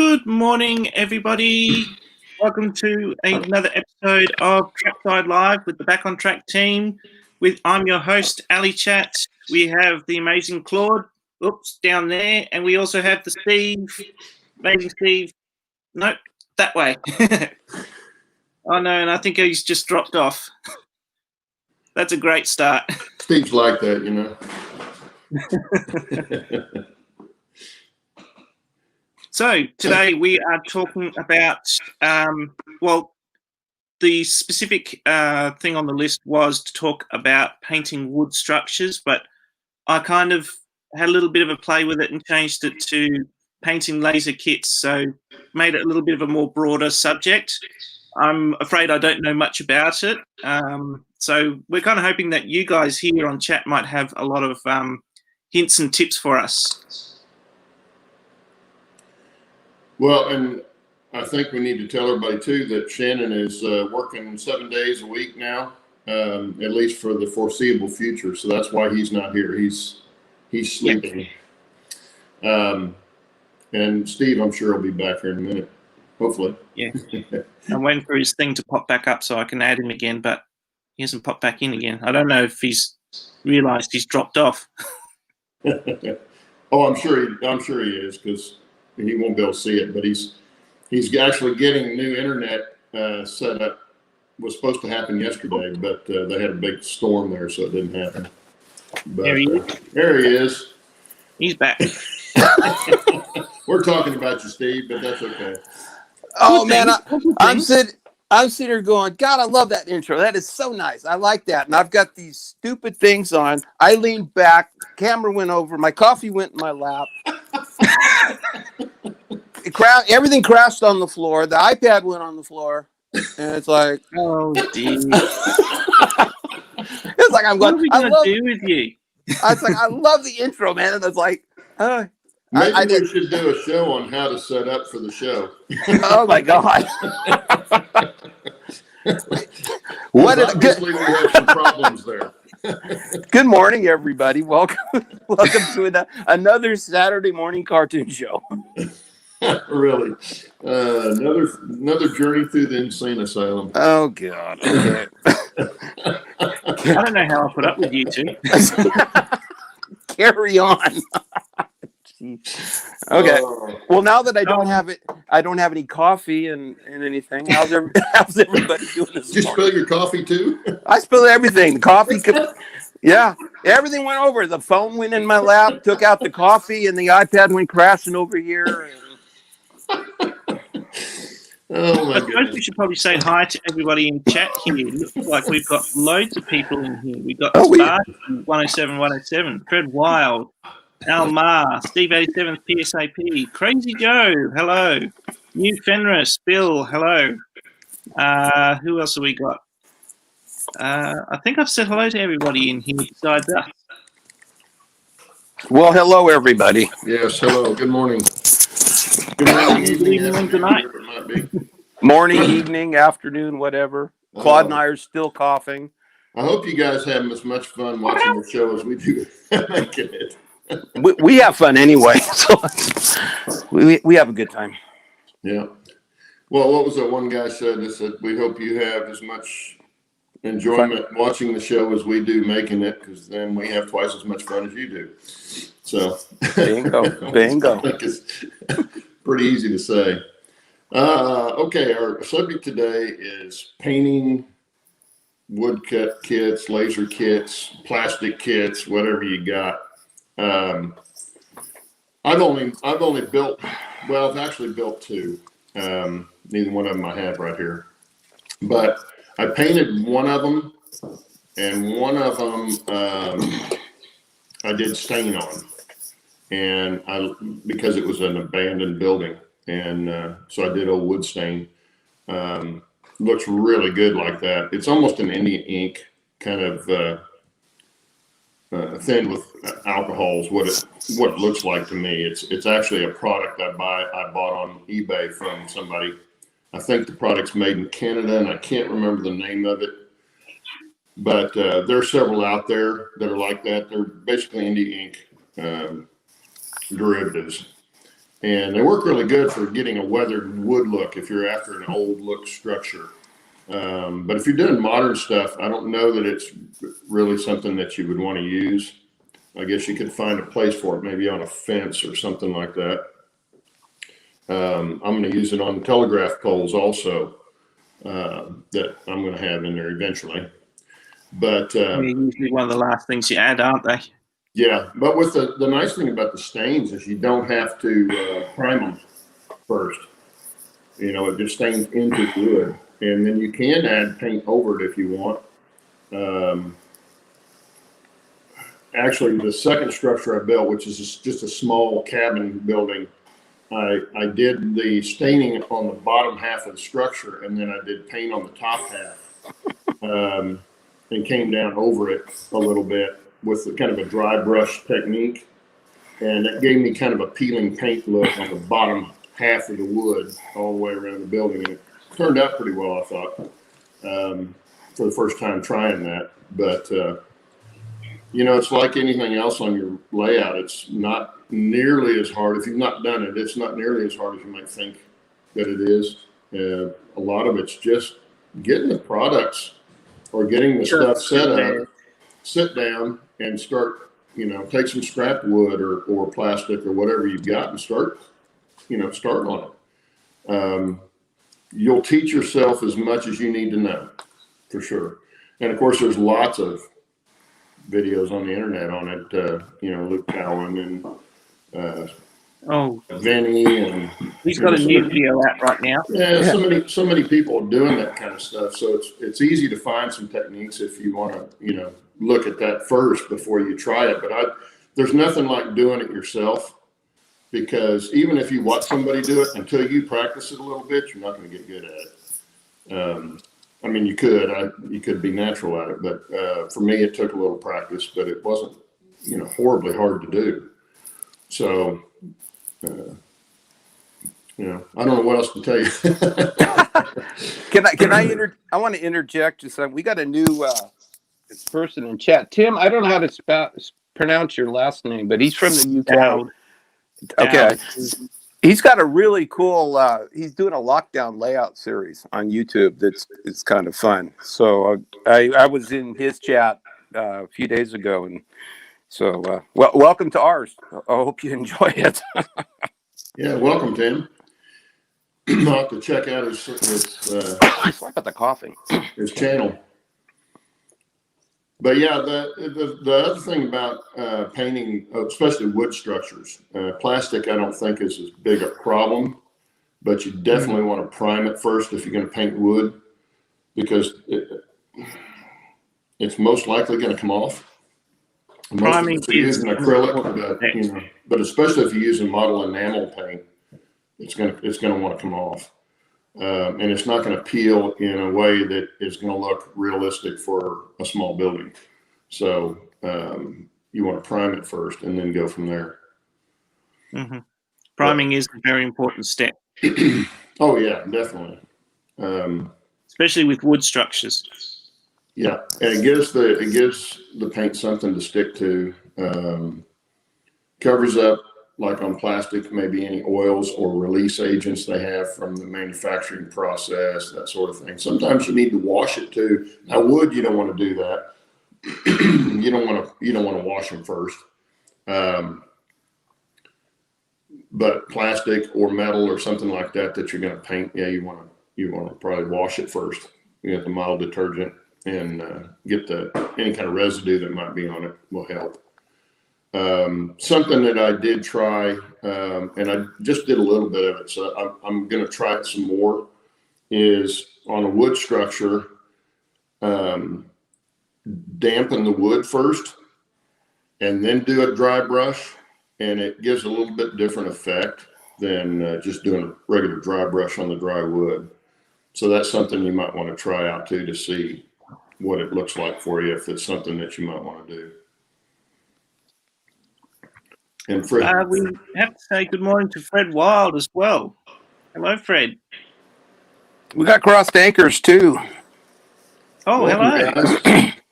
Good morning, everybody. Welcome to another episode of Trackside Live with the Back on Track team. I'm your host, AllyChat. We have the amazing Claude, down there, and we also have the Steve, amazing Steve. Nope, that way. Oh no, and I think he's just dropped off. That's a great start. Steve's like that, you know. So today we are talking about, the specific thing on the list was to talk about painting wood structures, but I kind of had a little bit of a play with it and changed it to painting laser kits, so made it a little bit of a more broader subject. I'm afraid I don't know much about it, so we're kind of hoping that you guys here on chat might have a lot of hints and tips for us. Well, and I think we need to tell everybody too that Shannon is working 7 days a week now, at least for the foreseeable future. So that's why he's not here. He's sleeping. Yep. And Steve, I'm sure will be back here in a minute, hopefully. Yeah. I'm waiting for his thing to pop back up so I can add him again, but he hasn't popped back in again. I don't know if he's realised he's dropped off. Oh, I'm sure he is, because he won't be able to see it, but he's actually getting new internet set up. Was supposed to happen yesterday, but they had a big storm there, so it didn't happen. But there he is. He's back. We're talking about you, Steve, but that's okay. Oh man, I'm sitting here going, God, I love that intro. That is so nice. I like that. And I've got these stupid things on. I leaned back, camera went over, my coffee went in my lap. Everything crashed on the floor. The iPad went on the floor, and it's like, oh, dear. It's like I'm going. What are we gonna do with you? It's like I love the intro, man, and it's like, maybe we should do a show on how to set up for the show. Oh my God! Obviously, we have some problems there. Good morning, everybody. Welcome to another Saturday morning cartoon show. Really, another journey through the insane asylum. Oh God! Okay. I don't know how I put up with you two. Carry on. Okay. Well, now that I don't have any coffee and anything. How's everybody doing this Did you morning? spill your coffee too? I spilled everything. The coffee. Yeah, everything went over. The phone went in my lap, took out the coffee, and the iPad went crashing over here. Oh my I goodness. suppose we should probably say hi to everybody in chat here. It looks like we've got loads of people in here. We've got Spark, 107, Fred Wild, Al Mar, Steve 87, PSAP, Crazy Joe, hello, New Fenris, Bill, hello. Who else have we got? I think I've said hello to everybody in here besides us. Well, hello, everybody. Yes, hello. Good morning. Good morning, evening, good night. Morning, evening, afternoon, whatever. Claude and I are still coughing. I hope you guys have as much fun watching the show as we do making it. We have fun anyway, so we have a good time. Yeah. Well, what was that one guy said? That said, we hope you have as much enjoyment watching the show as we do making it, because then we have twice as much fun as you do. So bingo. I think it's pretty easy to say. Okay, our subject today is painting woodcut kits, laser kits, plastic kits, whatever you got. I've only built, well, I've actually built two. Neither one of them I have right here, but I painted one of them, and one of them I did stain on, and because it was an abandoned building, and so I did a wood stain. Looks really good like that. It's almost an Indian ink, kind of thin with alcohols. What it looks like to me. It's actually a product I bought on eBay from somebody. I think the product's made in Canada, and I can't remember the name of it. But there are several out there that are like that. They're basically Indian ink derivatives. And they work really good for getting a weathered wood look if you're after an old look structure. But if you're doing modern stuff, I don't know that it's really something that you would want to use. I guess you could find a place for it, maybe on a fence or something like that. I'm going to use it on telegraph poles also, that I'm going to have in there eventually. But they're usually one of the last things you add, aren't they? yeah, but with the nice thing about the stains is you don't have to prime them first. You know, it just stains into wood, and then you can add paint over it if you want. Actually, the second structure I built, which is just a small cabin building, I did the staining on the bottom half of the structure, and then I did paint on the top half, and came down over it a little bit with kind of a dry brush technique. And it gave me kind of a peeling paint look on the bottom half of the wood all the way around the building. And it turned out pretty well, I thought, for the first time trying that. But, you know, it's like anything else on your layout. It's not nearly as hard. If you've not done it, it's not nearly as hard as you might think that it is. A lot of it's just getting the products or getting the stuff set up, sit down and start, you know, take some scrap wood or plastic or whatever you've got and start, you know, start on it. You'll teach yourself as much as you need to know, for sure. And of course, there's lots of videos on the internet on it. You know, Luke Cowan and Vinny, and he's got a new video out right now. Yeah, so many people doing that kind of stuff. So it's easy to find some techniques if you want to, you know, look at that first before you try it. But there's nothing like doing it yourself, because even if you watch somebody do it, until you practice it a little bit, you're not going to get good at it. I mean, you could be natural at it, but for me, it took a little practice, but it wasn't, you know, horribly hard to do. So, you know, I don't know what else to tell you. I want to interject just we got a new person in chat. Tim, I don't know how to pronounce your last name, but he's from the UK. Okay. He's got a really cool, he's doing a lockdown layout series on YouTube it's kind of fun. So I was in his chat a few days ago, and so welcome to ours. I hope you enjoy it. Yeah, welcome, Tim. I'll have to check out his Sorry about the coughing. His channel. But yeah, the other thing about painting, especially wood structures, plastic I don't think is as big a problem, but you definitely want to prime it first if you're going to paint wood, because it's most likely going to come off. Priming if you're using acrylic, but especially if you're using model enamel paint, it's going to want to come off, and it's not going to peel in a way that is going to look realistic for a small building. So you want to prime it first and then go from there. Mm-hmm. Priming is a very important step. Oh yeah, definitely. Especially with wood structures. Yeah, and it gives the paint something to stick to. Covers up, like on plastic, maybe any oils or release agents they have from the manufacturing process, that sort of thing. Sometimes you need to wash it too. Now, wood, you don't want to do that. You don't want to wash them first. But plastic or metal or something like that you're going to paint, yeah, you want to probably wash it first. You get the mild detergent and get any kind of residue that might be on it will help. Something that I did try, and I just did a little bit of it, so I'm going to try it some more, is on a wood structure, dampen the wood first and then do a dry brush, and it gives a little bit different effect than just doing a regular dry brush on the dry wood. So that's something you might want to try out too, to see what it looks like for you, if it's something that you might want to do. And Fred, we have to say good morning to Fred Wild as well. Hello, Fred. We got crossed anchors too. Oh, hello.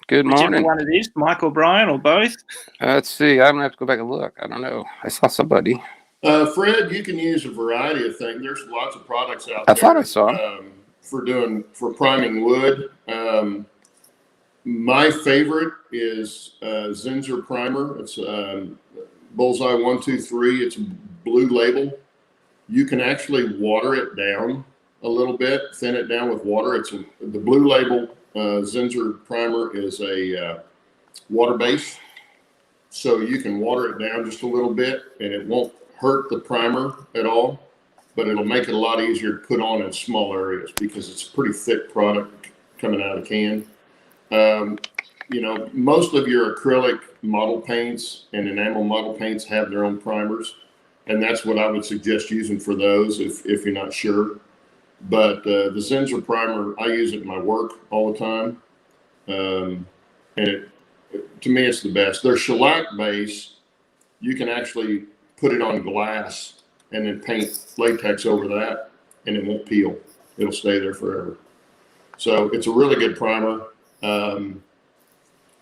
Good morning. Whichever one it is, Mike or Brian or both. Let's see. I'm gonna have to go back and look. I don't know. I saw somebody. Fred, you can use a variety of things. There's lots of products out I there. thought I saw. For priming wood. My favorite is Zinsser primer. It's Bullseye 123. It's a blue label. You can actually water it down a little bit, thin it down with water. The blue label Zinsser primer is a water base, so you can water it down just a little bit, and it won't hurt the primer at all, but it'll make it a lot easier to put on in small areas because it's a pretty thick product coming out of the can. You know, most of your acrylic model paints and enamel model paints have their own primers, and that's what I would suggest using for those if you're not sure. But the Zinsser primer, I use it in my work all the time, and to me, it's the best. Their shellac base, you can actually put it on glass and then paint latex over that, and it won't peel. It'll stay there forever. So it's a really good primer.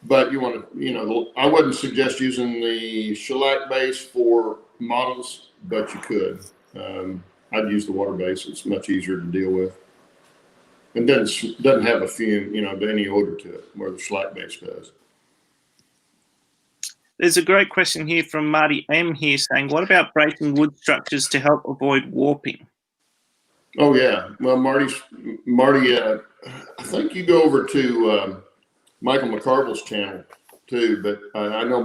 But you want to, you know, I wouldn't suggest using the shellac base for models, but you could. I'd use the water base. It's much easier to deal with. And doesn't have a fume, you know, any odor to it, where the shellac base does. There's a great question here from Marty M here saying, what about breaking wood structures to help avoid warping? Oh yeah. Well, Marty, I think you go over to Michael McCarville's channel too, but I know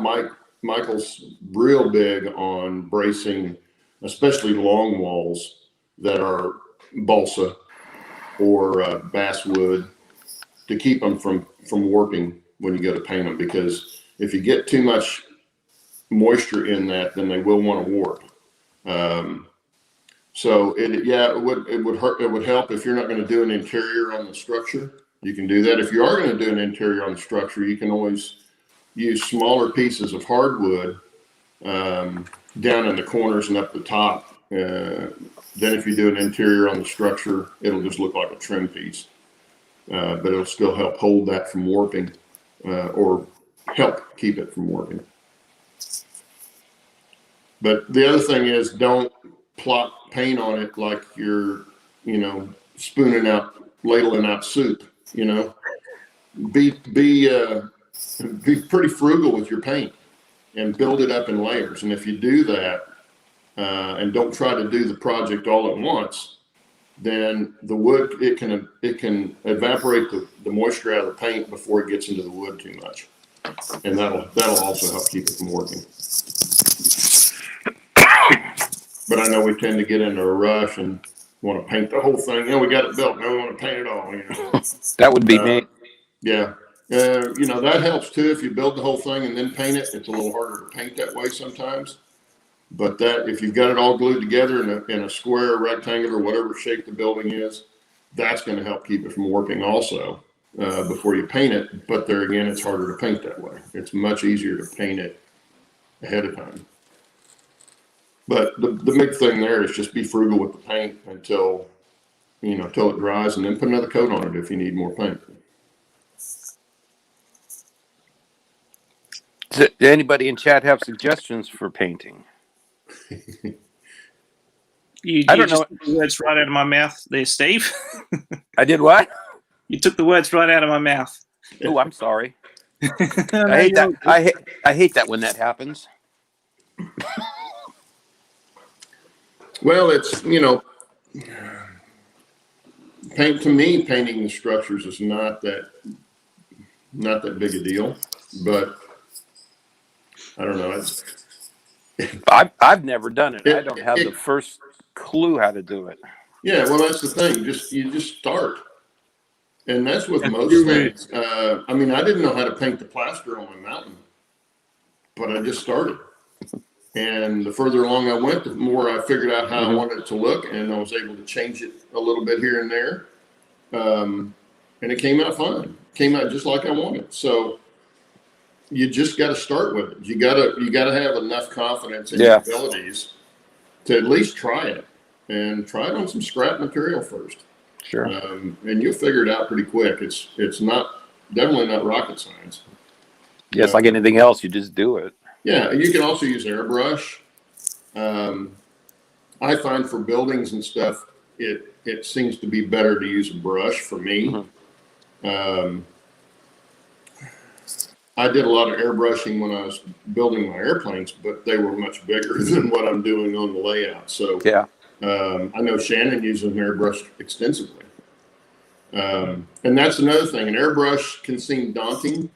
Michael's real big on bracing, especially long walls that are balsa or basswood, to keep them from warping when you go to paint them, because if you get too much moisture in that, then they will want to warp. So it would help if you're not going to do an interior on the structure. You can do that. If you are going to do an interior on the structure, you can always use smaller pieces of hardwood down in the corners and up the top. Then if you do an interior on the structure, it'll just look like a trim piece, but it'll still help hold that from warping, or help keep it from warping. But the other thing is, don't plop paint on it like you're, you know, ladling out soup. You know, be pretty frugal with your paint and build it up in layers. And if you do that, and don't try to do the project all at once, then the wood, it can evaporate the moisture out of the paint before it gets into the wood too much, and that'll also help keep it from working. But I know we tend to get into a rush and want to paint the whole thing. You know, we got it built, now we want to paint it all. You know? That would be me. Yeah. You know, that helps too. If you build the whole thing and then paint it, it's a little harder to paint that way sometimes. But that, if you've got it all glued together in a square, rectangular, whatever shape the building is, that's going to help keep it from warping also before you paint it. But there again, it's harder to paint that way. It's much easier to paint it ahead of time. But the big thing there is just be frugal with the paint until it dries, and then put another coat on it if you need more paint. Does anybody in chat have suggestions for painting? You I don't just know. took the words right out of my mouth there, Steve. I did what? You took the words right out of my mouth. Oh, I'm sorry. I hate that. I hate that when that happens. Well, it's, you know, painting the structures is not that big a deal, but I don't know. I've never done it. I don't have the first clue how to do it. Yeah, well, that's the thing. You just start, and that's with most things. I mean, I didn't know how to paint the plaster on my mountain, but I just started. And the further along I went, the more I figured out how I wanted it to look, and I was able to change it a little bit here and there. And it came out fine. It came out just like I wanted. So you just got to start with it. You got to have enough confidence in your abilities to at least try it, and try it on some scrap material first. Sure. And you'll figure it out pretty quick. It's definitely not rocket science. Yes, like anything else, you just do it. Yeah, you can also use Airbrush. I find for buildings and stuff, it seems to be better to use a brush for me. I did a lot of airbrushing when I was building my airplanes, but they were much bigger than what I'm doing on the layout. So Yeah. I know Shannon uses an airbrush extensively. And that's another thing. An airbrush can seem daunting,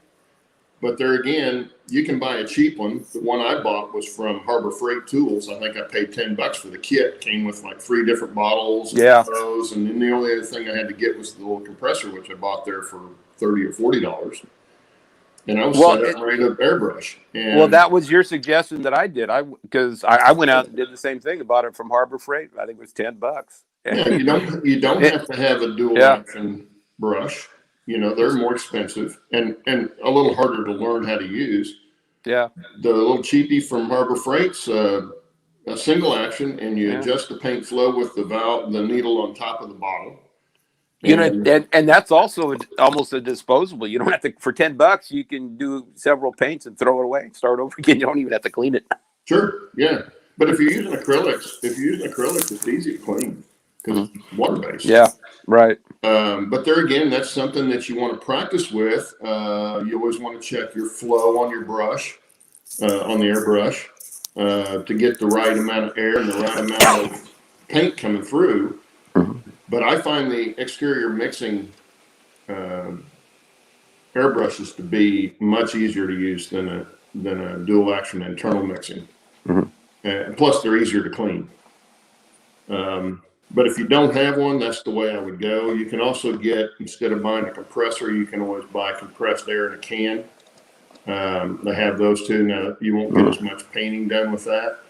but there again, you can buy a cheap one. The one I bought was from Harbor Freight Tools. I think I paid $10 for the kit. Came with like 3 different bottles and those. And then the only other thing I had to get was the little compressor, which I bought there for $30 or $40. And I was set up ready to airbrush. And that was your suggestion that I did. Because I went out and did the same thing. I bought it from Harbor Freight. I think it was $10. Yeah, you don't have to have a dual action brush. You know, they're more expensive and a little harder to learn how to use. Yeah. The little cheapie from Harbor Freight's a single action, and you adjust the paint flow with the needle on top of the bottle. You know, and that's also almost a disposable. You don't have to, for $10, you can do several paints and throw it away, start over again. You don't even have to clean it. Sure, yeah. But if you're using acrylics, it's easy to clean because it's water-based. Yeah, right. But there again, that's something that you want to practice with. You always want to check your flow on your brush, on the airbrush, to get the right amount of air and the right amount of paint coming through. But I find the exterior mixing airbrushes to be much easier to use than a dual action internal mixing. Plus, they're easier to clean. But if you don't have one, that's the way I would go. You can also get, instead of buying a compressor, you can always buy compressed air in a can. They have those too. Now, you won't get as much painting done with that,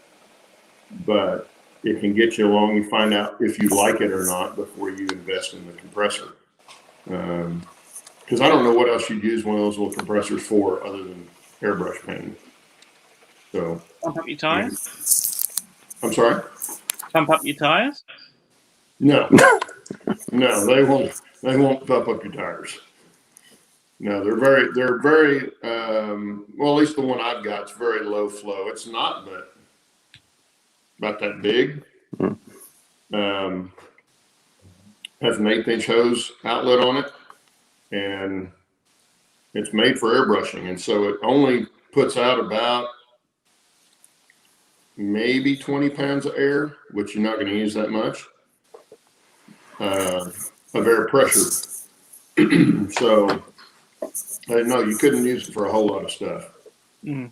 but it can get you along. You find out if you like it or not before you invest in the compressor. Because I don't know what else you'd use one of those little compressors for other than airbrush painting. So, pump up your tires? I'm sorry? Pump up your tires? No, no, they won't pump up your tires. No, they're very, well, at least the one I've got is very low flow. It's not, but about that big. Has an 1/8" hose outlet on it, and it's made for airbrushing. And so it only puts out about maybe 20 pounds of air, which you're not going to use that much. Of air pressure. So I didn't know, you couldn't use it for a whole lot of stuff. You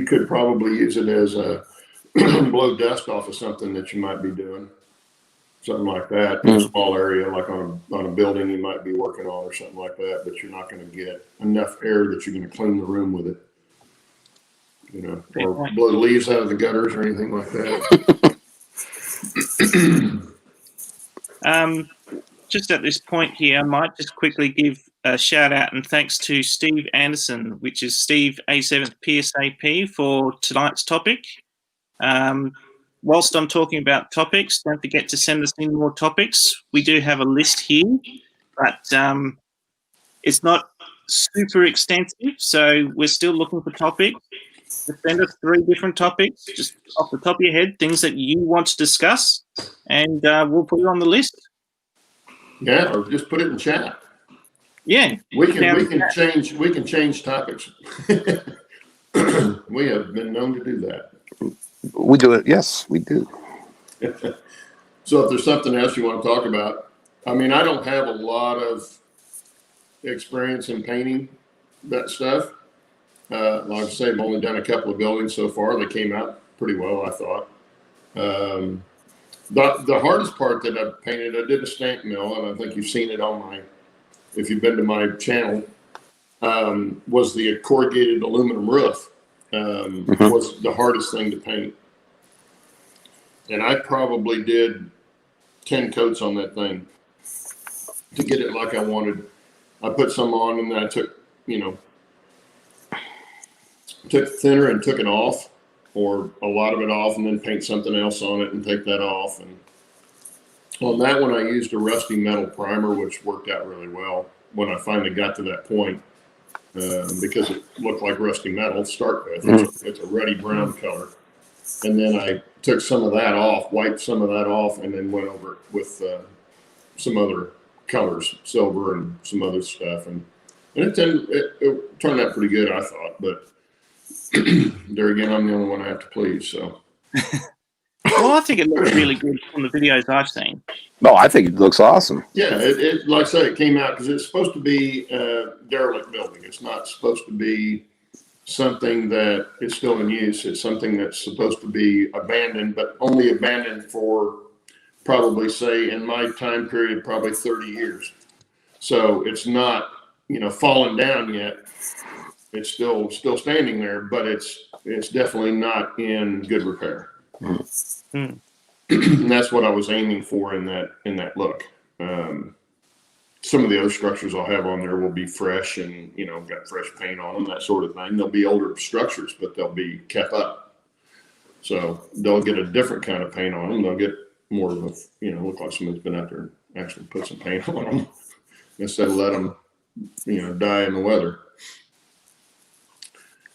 could probably use it as a blow dust off of something that you might be doing, something like that, in a small area, like on a building you might be working on or something like that, but you're not going to get enough air that you're going to clean the room with it, you know, or blow the leaves out of the gutters or anything like that. Just at this point here, I might just quickly give a shout out and thanks to Steve Anderson, which is Steve A7th PSAP, for tonight's topic. Whilst I'm talking about topics, don't forget to send us in more topics. We do have a list here, but it's not super extensive, so we're still looking for topics. Just send us 3 different topics, just off the top of your head, things that you want to discuss, and we'll put it on the list. Yeah, or just put it in chat. Yeah, we can change topics. We have been known to do that. We do it. Yes, we do. So if there's something else you want to talk about, I mean, I don't have a lot of experience in painting that stuff. Like I say, I've only done a couple of buildings so far. They came out pretty well, I thought. The hardest part that I've painted, I did a stamp mill, and I think you've seen it on if you've been to my channel, was the corrugated aluminum roof. Was the hardest thing to paint. And I probably did 10 coats on that thing to get it like I wanted. I put some on, and then I took thinner and took it off, or a lot of it off, and then paint something else on it and take that off. And on that one, I used a rusty metal primer, which worked out really well when I finally got to that point, because it looked like rusty metal to start with. It's a ruddy brown color. and then I took some of that off, wiped some of that off, and then went over it with some other colors, silver and some other stuff, and it turned out pretty good, I thought. But there again, I'm the only one I have to please. So, well, I think it looks really good from the videos I've seen. No, I think it looks awesome. yeah, it like I said, it came out because it's supposed to be a derelict building. It's not supposed to be something that is still in use. It's something that's supposed to be abandoned, but only abandoned for probably, say, in my time period, probably 30 years. So it's not, fallen down yet. It's still standing there, but it's definitely not in good repair. And that's what I was aiming for in that look. Some of the other structures I'll have on there will be fresh and, got fresh paint on them, that sort of thing. They'll be older structures, but they'll be kept up. So they'll get a different kind of paint on them. They'll get more of a, look like someone's been out there and actually put some paint on them instead of let them, die in the weather.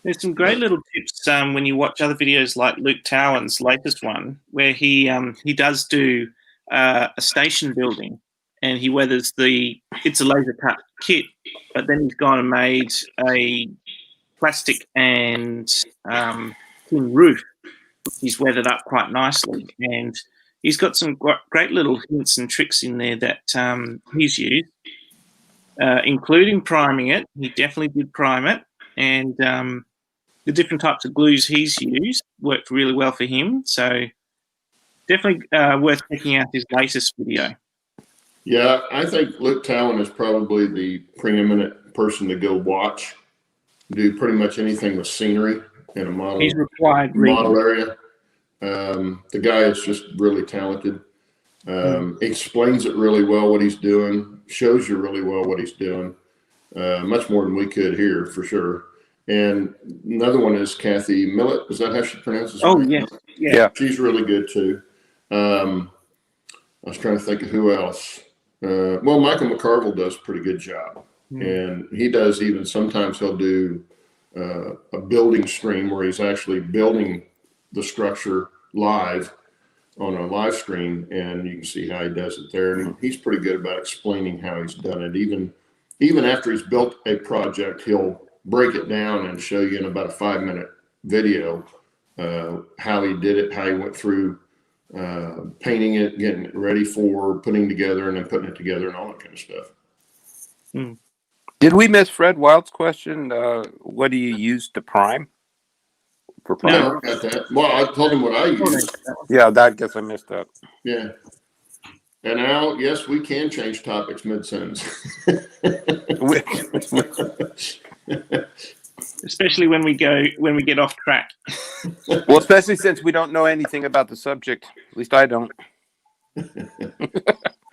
There's some great little tips when you watch other videos like Luke Towan's latest one, where he does do a station building, and he weathers it's a laser cut kit, but then he's gone and made a plastic and tin roof. He's weathered up quite nicely, and he's got some great little hints and tricks in there that he's used, including priming it. He definitely did prime it, and the different types of glues he's used worked really well for him. So definitely worth checking out his latest video. Yeah, I think Luke Towan is probably the preeminent person to go watch. Do pretty much anything with scenery in a model. He's required model area. The guy is just really talented. Explains it really well what he's doing. Shows you really well what he's doing. Much more than we could here for sure. And another one is Kathy Millett. Is that how she pronounces it? Oh, yeah. She's really good too. I was trying to think of who else. Well, Michael McCarville does a pretty good job. And he does sometimes he'll do a building stream where he's actually building the structure live on a live stream, and you can see how he does it there. And he's pretty good about explaining how he's done it. Even after he's built a project, he'll break it down and show you in about a 5-minute video how he did it, how he went through painting it, getting it ready for putting together, and then putting it together and all that kind of stuff. Did we miss Fred Wild's question? What do you use to prime? For prime? No, I got that. Well, I told him what I use. Yeah, I guess I missed that. Yeah. And now, yes, we can change topics mid-sentence. Especially when we get off track. Well, especially since we don't know anything about the subject. At least I don't.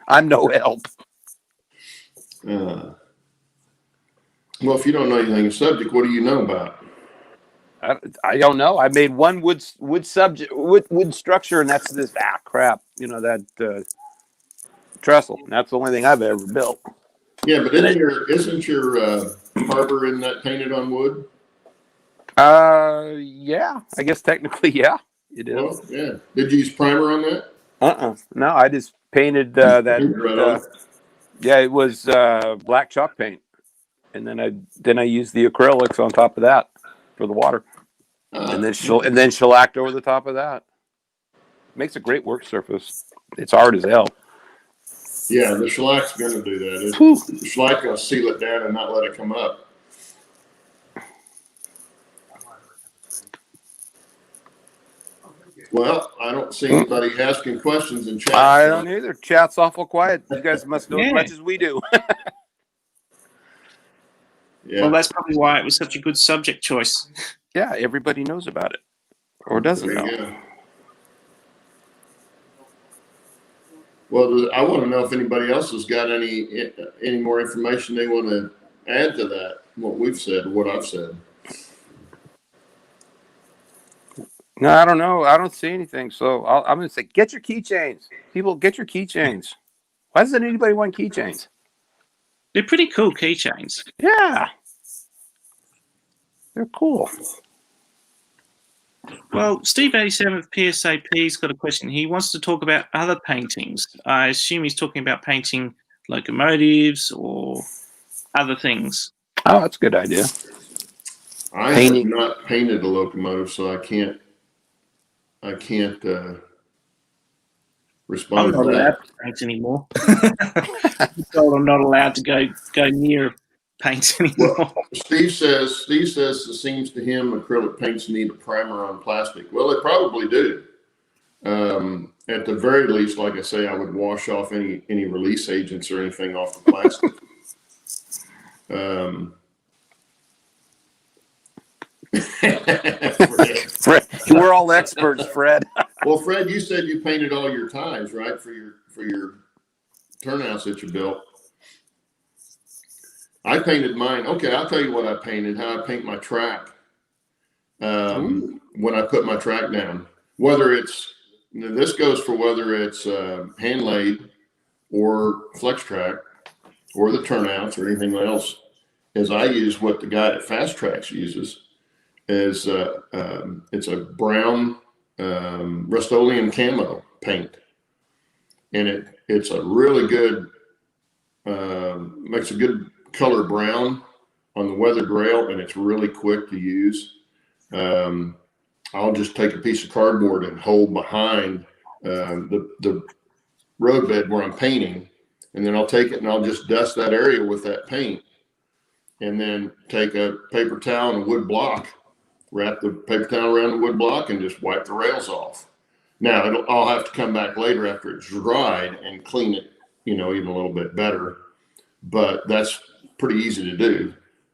I'm no help. Well, if you don't know anything of the subject, what do you know about? I don't know. I made one wood structure, and that's this crap. That trestle. And that's the only thing I've ever built. Yeah, but isn't your harbor in that painted on wood? Yeah. I guess technically, yeah, it is. Well, yeah. Did you use primer on that? No, I just painted that. Yeah, it was black chalk paint, and then I used the acrylics on top of that for the water, and then shellacked over the top of that. Makes a great work surface. It's hard as hell. Yeah, the shellac's going to do that. The shellac going to seal it down and not let it come up. Well, I don't see anybody asking questions in chat. I don't either. Chat's awful quiet. You guys must know as much as we do. Yeah. Well, that's probably why it was such a good subject choice. Yeah, everybody knows about it, or doesn't know. Well, I want to know if anybody else has got any more information they want to add to that, what we've said, what I've said. No, I don't know. I don't see anything. So I'm going to say, get your keychains. People, get your keychains. Why doesn't anybody want keychains? They're pretty cool keychains. Yeah. They're cool. Well, Steve 87 of PSAP's got a question. He wants to talk about other paintings. I assume he's talking about painting locomotives or other things. Oh, that's a good idea. I have not painted a locomotive, so I can't respond I'm not to allowed that. to paint anymore. I'm not allowed to go near paint anymore. Well, Steve says it seems to him acrylic paints need a primer on plastic. Well, they probably do. At the very least, like I say, I would wash off any release agents or anything off the plastic. Fred, we're all experts, Fred. Well, Fred, you said you painted all your ties, right, for your turnouts that you built. I painted mine. Okay, I'll tell you what I painted. How I paint my track. When I put my track down, whether it's this goes for whether it's hand laid or flex track or the turnouts or anything else, is I use what the guy at Fast Tracks uses. Is it's a brown Rust-Oleum camo paint, and it's a really good makes a good color brown on the weathered rail, and it's really quick to use. I'll just take a piece of cardboard and hold behind the roadbed where I'm painting, and then I'll take it and I'll just dust that area with that paint, and then take a paper towel and a wood block, wrap the paper towel around the wood block, and just wipe the rails off. Now I'll have to come back later after it's dried and clean it, even a little bit better, but that's pretty easy to do.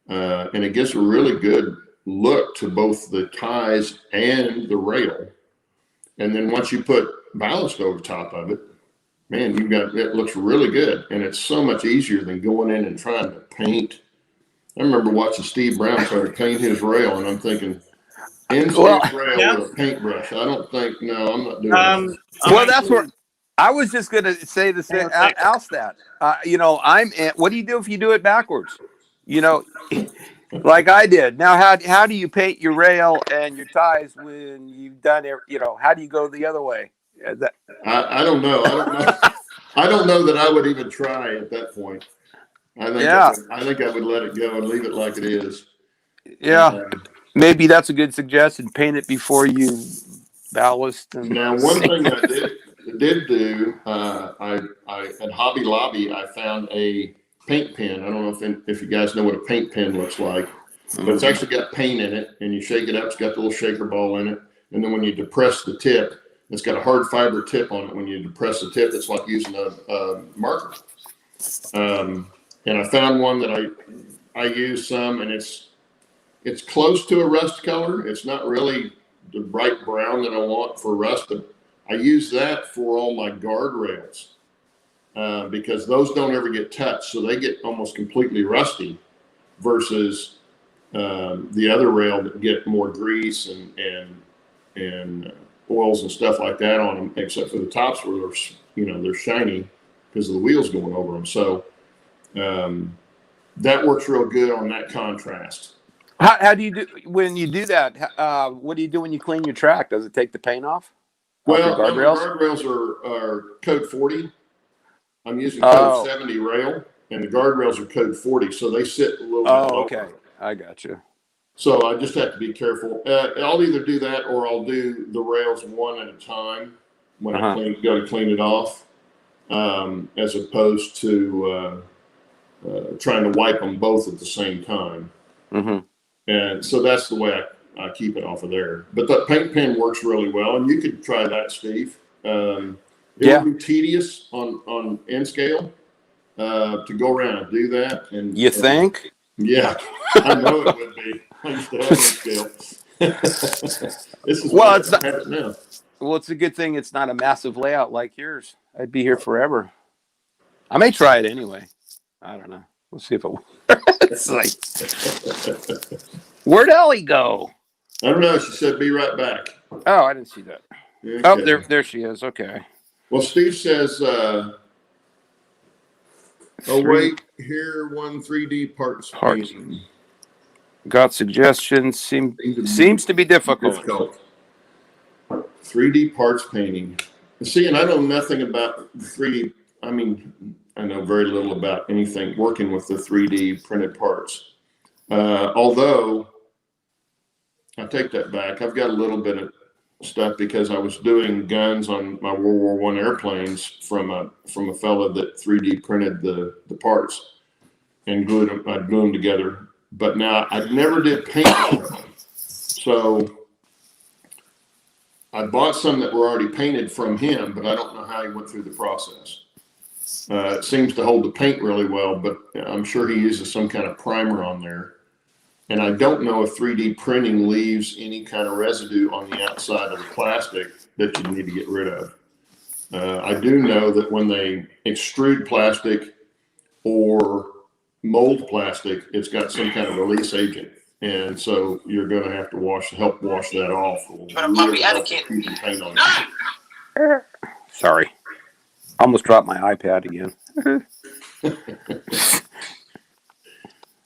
And it gives a really good look to both the ties and the rail. And then once you put ballast over top of it, man, it looks really good. And it's so much easier than going in and trying to paint. I remember watching Steve Brown try to paint his rail, and I'm thinking, insert rail with a paintbrush. I'm not doing that. Well, that's what I was just going to say the same. Ask that. What do you do if you do it backwards? Like I did. Now, how do you paint your rail and your ties when you've done it? How do you go the other way? I don't know. I don't know that I would even try at that point. I think I would let it go and leave it like it is. Yeah. Maybe that's a good suggestion. Paint it before you ballast. Now, one thing I did do, I at Hobby Lobby, I found a paint pen. I don't know if you guys know what a paint pen looks like, but it's actually got paint in it, and you shake it up. It's got the little shaker ball in it, and then when you depress the tip, it's got a hard fiber tip on it. When you depress the tip, it's like using a marker. And I found one that I use some, and it's close to a rust color. It's not really the bright brown that I want for rust, but I use that for all my guardrails because those don't ever get touched, so they get almost completely rusty versus the other rail that get more grease and oils and stuff like that on them, except for the tops where they're shiny because of the wheels going over them. So that works real good on that contrast. How do you do when you do that? What do you do when you clean your track? Does it take the paint off? Well, guardrails are code 40. I'm using code 70 rail, and the guardrails are code 40, so they sit a little bit lower. Okay. I got you. So I just have to be careful. I'll either do that or I'll do the rails one at a time when I go to clean it off, as opposed to trying to wipe them both at the same time. Mm-hmm. And so that's the way I keep it off of there. But the paint pen works really well, and you could try that, Steve. It would be tedious on end scale to go around and do that. And you think? Yeah, I know it would be. I used to have end scale. This is it's not, it now. Well, it's a good thing it's not a massive layout like yours. I'd be here forever. I may try it anyway. I don't know. We'll see if it works. It's like, where'd Ellie go? I don't know. She said, "Be right back." Oh, I didn't see that. Okay. Oh, there she is. Okay. Well, Steve says, wait, here 3D parts. Got suggestions. Seems to be difficult. 3D parts painting. See, and I know nothing about 3D. I mean, I know very little about anything working with the 3D printed parts. Although, I take that back. I've got a little bit of stuff because I was doing guns on my World War I airplanes from a fella that 3D printed the parts and glued them. I'd glue them together. But now I never did paint them. So I bought some that were already painted from him, but I don't know how he went through the process. It seems to hold the paint really well, but I'm sure he uses some kind of primer on there. And I don't know if 3D printing leaves any kind of residue on the outside of the plastic that you need to get rid of. I do know that when they extrude plastic or mold plastic, it's got some kind of release agent. And so you're going to have to help wash that off. Really help keep the paint on it. Sorry. I almost dropped my iPad again.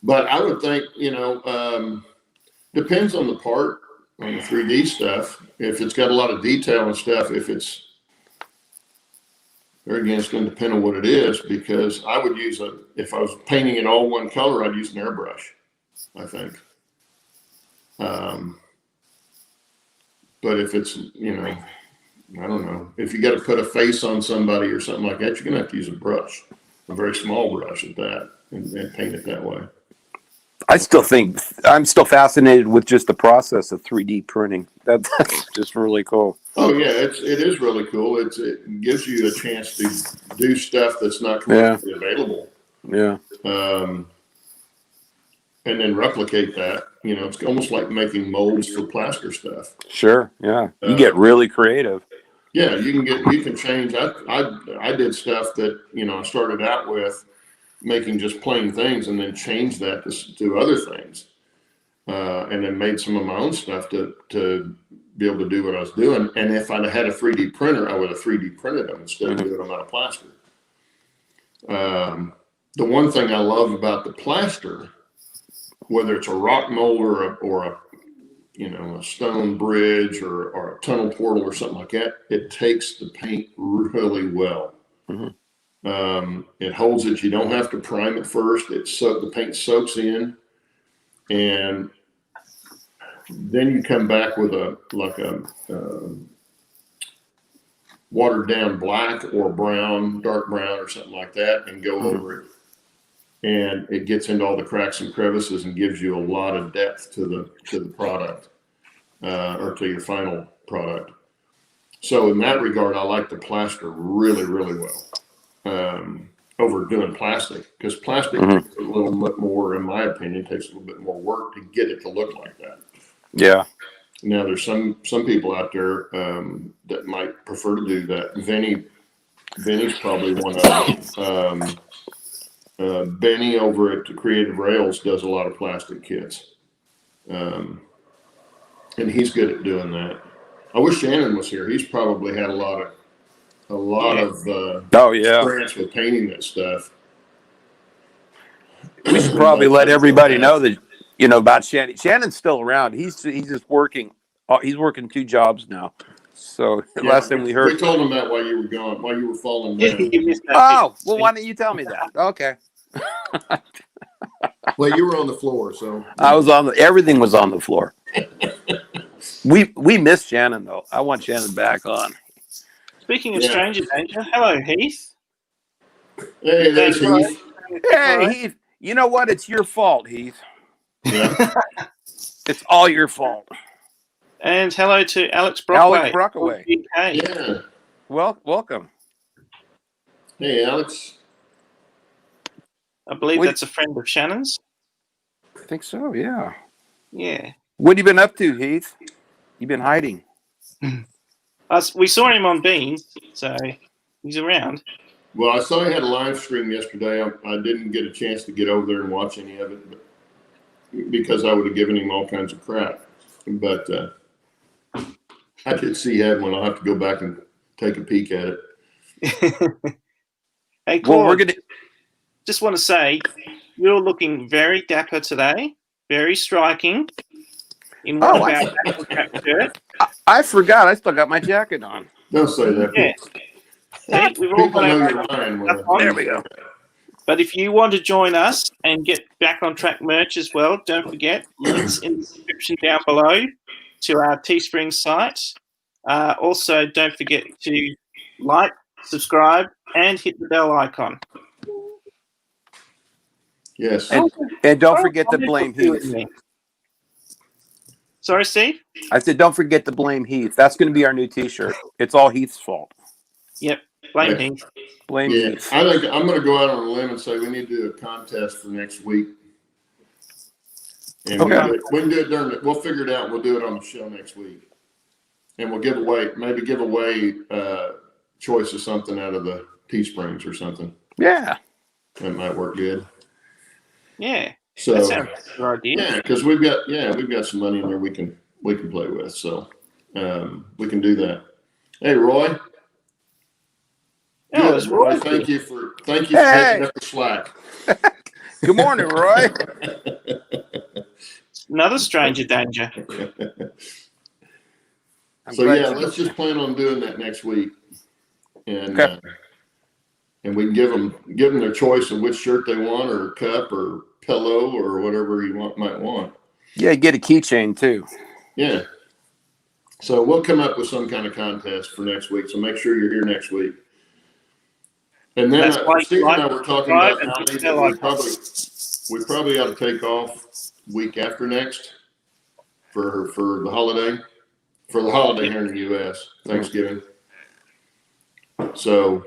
But I would think, depends on the part, on the 3D stuff. If it's got a lot of detail and stuff, it's going to depend on what it is, because I would use if I was painting it all one color, I'd use an airbrush, I think. But if it's, I don't know, if you got to put a face on somebody or something like that, you're going to have to use a brush, a very small brush at that, and paint it that way. I still think I'm still fascinated with just the process of 3D printing. That's just really cool. Oh yeah, it is really cool. It gives you a chance to do stuff that's not commercially available. Yeah. And then replicate that. It's almost like making molds for plaster stuff. Sure. Yeah. You get really creative. Yeah, you can change. I did stuff that I started out with making just plain things, and then changed that to other things, and then made some of my own stuff to be able to do what I was doing. And if I'd had a 3D printer, I would have 3D printed them instead of doing them out of plaster. The one thing I love about the plaster, whether it's a rock mold or a stone bridge or a tunnel portal or something like that, it takes the paint really well. Mm-hmm. It holds it. You don't have to prime it first. The paint soaks in, and then you come back with a watered down black or brown, dark brown or something like that, and go over it. And it gets into all the cracks and crevices and gives you a lot of depth to the product, or to your final product. So in that regard, I like the plaster really, really well. Over doing plastic, because plastic takes a little bit more, in my opinion, takes a little bit more work to get it to look like that. Yeah. Now there's some people out there that might prefer to do that. Benny's probably one of them. Benny over at the Creative Rails does a lot of plastic kits, and he's good at doing that. I wish Shannon was here. He's probably had a lot of experience with painting that stuff. We should probably let everybody know that about Shannon. Shannon's still around. He's just working. He's working 2 jobs now. So last time we heard, we told him that while you were gone, while you were falling down. Oh, well, why don't you tell me that? Okay. Well, you were on the floor, so I was everything was on the floor. We miss Shannon though. I want Shannon back on. Speaking of stranger danger, hello Heath. Hey, there's Heath. Hey Heath, you know what? It's your fault, Heath. Yeah. It's all your fault. And hello to Alex Brockway. Alex Brockway. Yeah. Well, welcome. Hey, Alex. I believe that's a friend of Shannon's. I think so, yeah. Yeah. What have you been up to, Heath? You've been hiding. We saw him on Beans, so he's around. Well, I saw he had a live stream yesterday. I didn't get a chance to get over there and watch any of it, because I would have given him all kinds of crap. But I did see he had one. I'll have to go back and take a peek at it. Hey, Claude, well, just want to say, you're looking very dapper today, very striking. In one of our Untitled Chapter shirt. I forgot. I still got my jacket on. Don't say that. Yeah. See, we've all People got know our you're lying. stuff on. There we go. But if you want to join us and get back on track merch as well, don't forget, links in the description down below to our Teespring site. Also, don't forget to like, subscribe, and hit the bell icon. Yes. And don't forget to blame Heath. Sorry, Steve? I said, don't forget to blame Heath. That's going to be our new T-shirt. It's all Heath's fault. Yep, blame Yeah. Heath. Blame Yeah, Heath. I think I'm going to go out on a limb and say we need to do a contest for next week. And Okay. we can do it during it. We'll figure it out. We'll do it on the show next week. And we'll give away choice of something out of the Teesprings or something. Yeah. That might work good. Yeah. So That sounds like a good idea. yeah, because we've got some money in there we can play with. So we can do that. Hey, Roy. Yeah, it was Roy. Thank you for picking up the slack. Good morning, Roy. Another stranger danger. So yeah, let's just plan on doing that next week, and Okay. And we can give them their choice of which shirt they want, or cup, or pillow, or whatever you might want. Yeah, get a keychain too. Yeah. So we'll come up with some kind of contest for next week. So make sure you're here next week. And then Steve and I were talking about we probably ought to take off week after next for the holiday. For the holiday here in the U.S., Thanksgiving. So,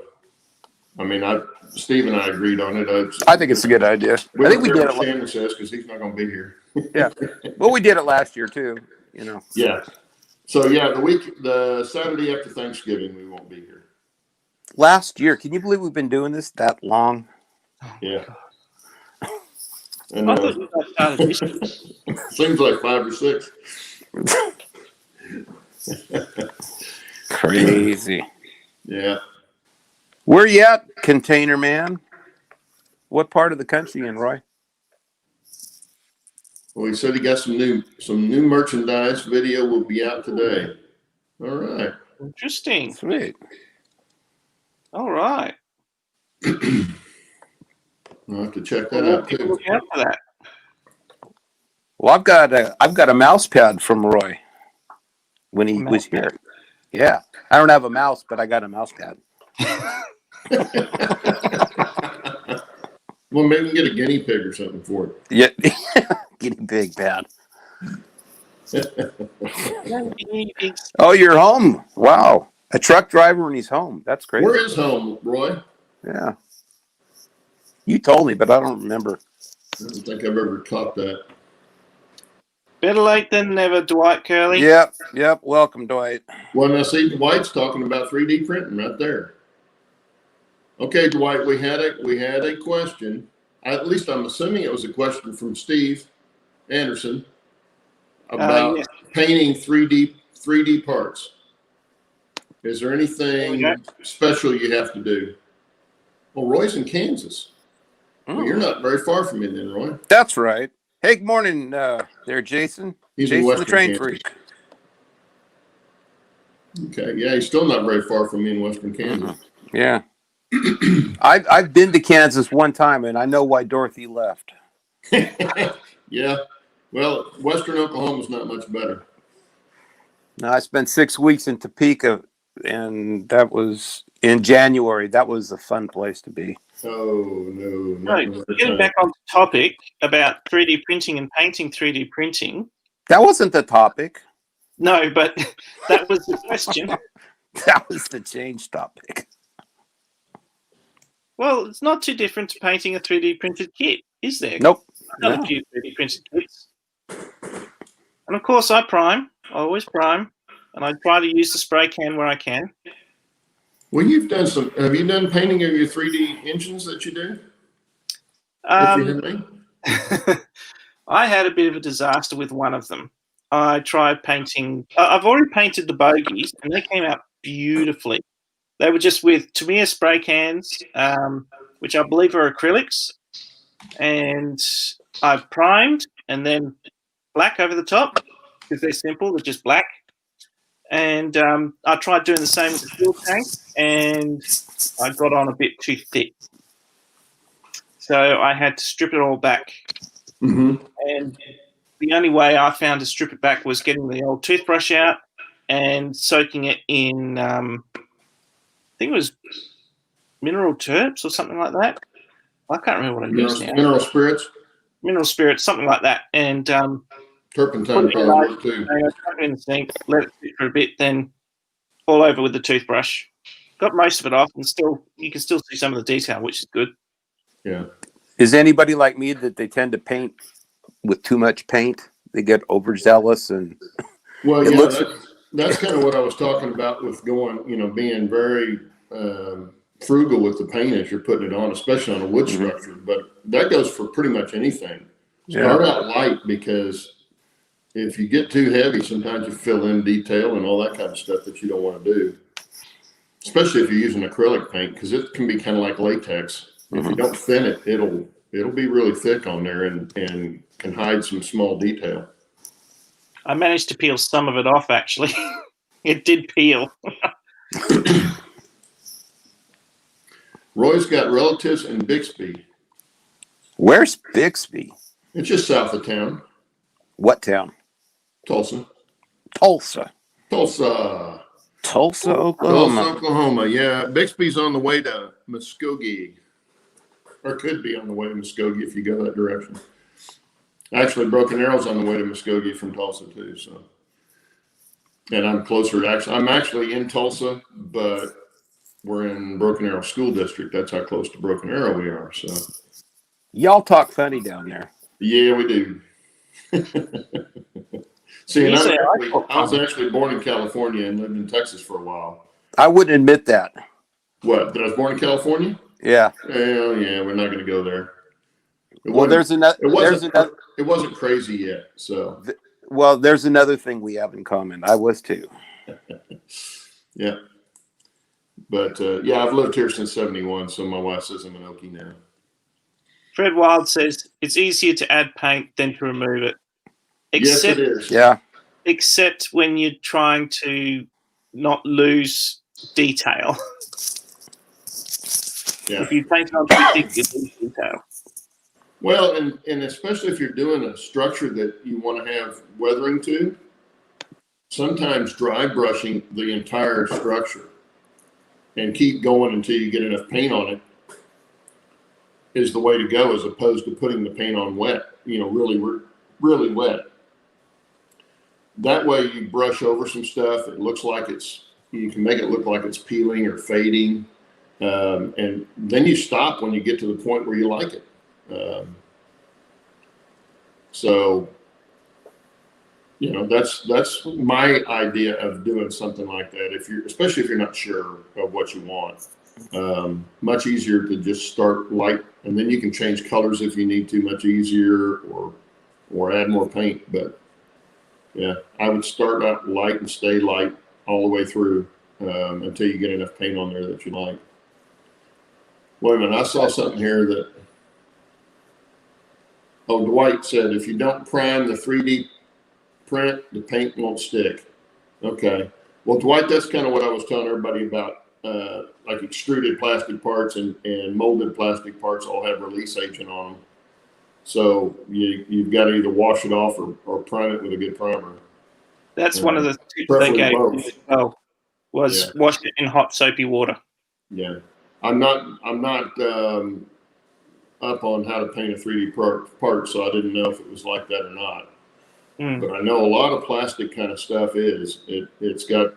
I mean, Steve and I agreed on it. I think it's a good idea. I think we did it. Shannon says because he's not going to be here. Yeah. Well, we did it last year too. You know. Yeah. So yeah, the Saturday after Thanksgiving, we won't be here. Last year, can you believe we've been doing this that long? Yeah. And I thought you guys started this year. seems like 5 or 6. Crazy. Yeah. Where you at, Container Man? What part of the country in, Roy? Well, he said he got some new merchandise. Video will be out today. All right. Interesting. Sweet. All right. I'll have to check that out too. Look out for that. Well, I've got a mouse pad from Roy when he was here. Yeah, I don't have a mouse, but I got a mouse pad. Well, maybe we can get a guinea pig or something for it. Yeah, guinea pig pad. Oh, you're home! Wow, a truck driver and he's home. That's crazy. Where is home, Roy? Yeah, you told me, but I don't remember. I don't think I've ever caught that. Better late than never, Dwight Curley. Yep. Welcome, Dwight. Well, now see, Dwight's talking about 3D printing right there. Okay, Dwight, we had a question. At least I'm assuming it was a question from Steve Anderson about painting 3D parts. Is there anything special you have to do? Well, Roy's in Kansas. Well, you're not very far from me then, Roy. That's right. Hey, good morning there, Jason. He's Jason in Western the train Kansas. freak. Okay, yeah, he's still not very far from me in Western Kansas. Yeah. I've been to Kansas one time, and I know why Dorothy left. Yeah. Well, Western Oklahoma's not much better. No, I spent 6 weeks in Topeka, and that was in January. That was a fun place to be. Oh, no. No, getting back on the topic about 3D printing and painting 3D printing. That wasn't the topic. No, but that was the question. That was the change topic. Well, it's not too different to painting a 3D printed kit, is there? Nope. I've got a few 3D printed kits. And of course, I always prime, and I try to use the spray can where I can. Well, have you done painting of your 3D engines that you do? I had a bit of a disaster with one of them. I tried painting. I've already painted the bogies, and they came out beautifully. They were just with Tamiya spray cans, which I believe are acrylics, and I've primed and then black over the top because they're simple. They're just black, And I tried doing the same with the fuel tank, and I got on a bit too thick. So I had to strip it all back. Mm-hmm. And the only way I found to strip it back was getting the old toothbrush out and soaking it in, I think it was mineral terps or something like that. I can't remember what I used now. Mineral spirits? Mineral spirits, something like that. And Turpentine probably works too. Chuck it in the sink, let it sit for a bit, then all over with the toothbrush. Got most of it off, and you can still see some of the detail, which is good. Yeah. Is anybody like me that they tend to paint with too much paint? They get overzealous and Well, it yeah, looks. that's kind of what I was talking about with going, being very frugal with the paint as you're putting it on, especially on a wood structure. But that goes for pretty much anything. Start out light, because if you get too heavy, sometimes you fill in detail and all that kind of stuff that you don't want to do. Especially if you're using acrylic paint, because it can be kind of like latex. If you don't thin it, it'll be really thick on there and can hide some small detail. I managed to peel some of it off, actually. It did peel. Roy's got relatives in Bixby. Where's Bixby? It's just south of town. What town? Tulsa. Tulsa, Oklahoma. Tulsa, Oklahoma. Yeah, Bixby's on the way to Muskogee, or could be on the way to Muskogee if you go that direction. Actually, Broken Arrow's on the way to Muskogee from Tulsa too. So, and I'm closer. I'm actually in Tulsa, but we're in Broken Arrow School District. That's how close to Broken Arrow we are. So, y'all talk funny down there. yeah, we do. See, and I was actually born in California and lived in Texas for a while. I wouldn't admit that. What? That I was born in California? Yeah. Well, yeah, we're not going to go there. There's another. It wasn't crazy yet. So. Well, there's another thing we have in common. I was too. Yeah. But yeah, I've lived here since '71, so my wife says I'm an Okie now. Fred Wild says it's easier to add paint than to remove it. Yes, it is. Yeah. Except when you're trying to not lose detail. Yeah. If you paint on too thick, you lose detail. Well, and especially if you're doing a structure that you want to have weathering to, sometimes dry brushing the entire structure and keep going until you get enough paint on it is the way to go, as opposed to putting the paint on wet, really, really wet. That way you brush over some stuff. It looks like you can make it look like it's peeling or fading. And then you stop when you get to the point where you like it. So, that's my idea of doing something like that. Especially if you're not sure of what you want, much easier to just start light, and then you can change colors if you need to, much easier, or add more paint. But yeah, I would start out light and stay light all the way through until you get enough paint on there that you like. Wait a minute, I saw something here that, Dwight said, if you don't prime the 3D print, the paint won't stick. Okay. Well, Dwight, that's kind of what I was telling everybody about. Like extruded plastic parts and molded plastic parts all have release agent on them. So you've got to either wash it off or prime it with a good primer. That's one of the tips they gave me as well, was wash it in hot soapy water. Yeah. I'm not up on how to paint a 3D part, so I didn't know if it was like that or not. But I know a lot of plastic kind of stuff it's got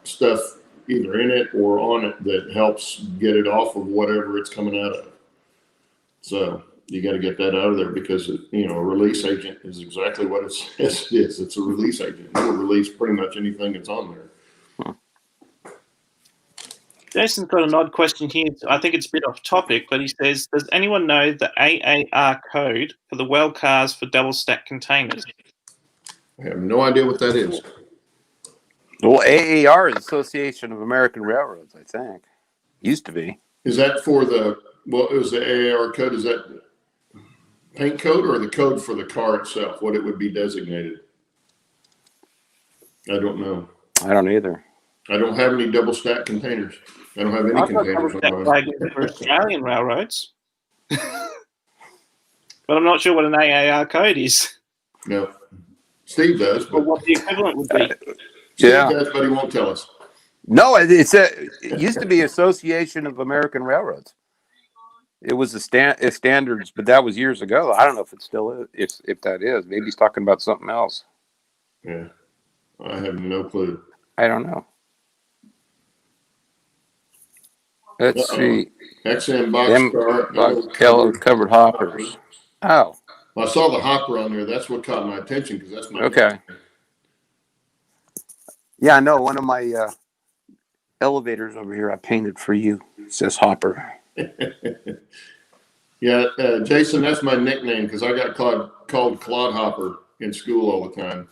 stuff either in it or on it that helps get it off of whatever it's coming out of. So you got to get that out of there, because a release agent is exactly what it is. It's a release agent. It'll release pretty much anything that's on there. Jason's got an odd question here. I think it's a bit off topic, but he says, does anyone know the AAR code for the well cars for double stack containers? I have no idea what that is. Well, AAR is Association of American Railroads, I think. Used to be. Is that for it was the AAR code. Is that paint code or the code for the car itself, what it would be designated? I don't know. I don't either. I don't have any double stack containers. I don't have any I've got containers double-stack on mine. wagons for Australian railroads. But I'm not sure what an AAR code is, No. Steve does, or but what the equivalent would be. Steve Yeah. does, but he won't tell us. No, it used to be Association of American Railroads. It was a standards, but that was years ago. I don't know if it still is. If that is, maybe he's talking about something else. Yeah. I have no clue. I don't know. Let's see. XM boxcar. Covered hoppers. Oh, Well, I saw the hopper on there. That's what caught my attention because that's my okay. Yeah, I know. One of my elevators over here I painted for you. It says Hopper. Yeah, Jason, that's my nickname because I got called Claude Hopper in school all the time.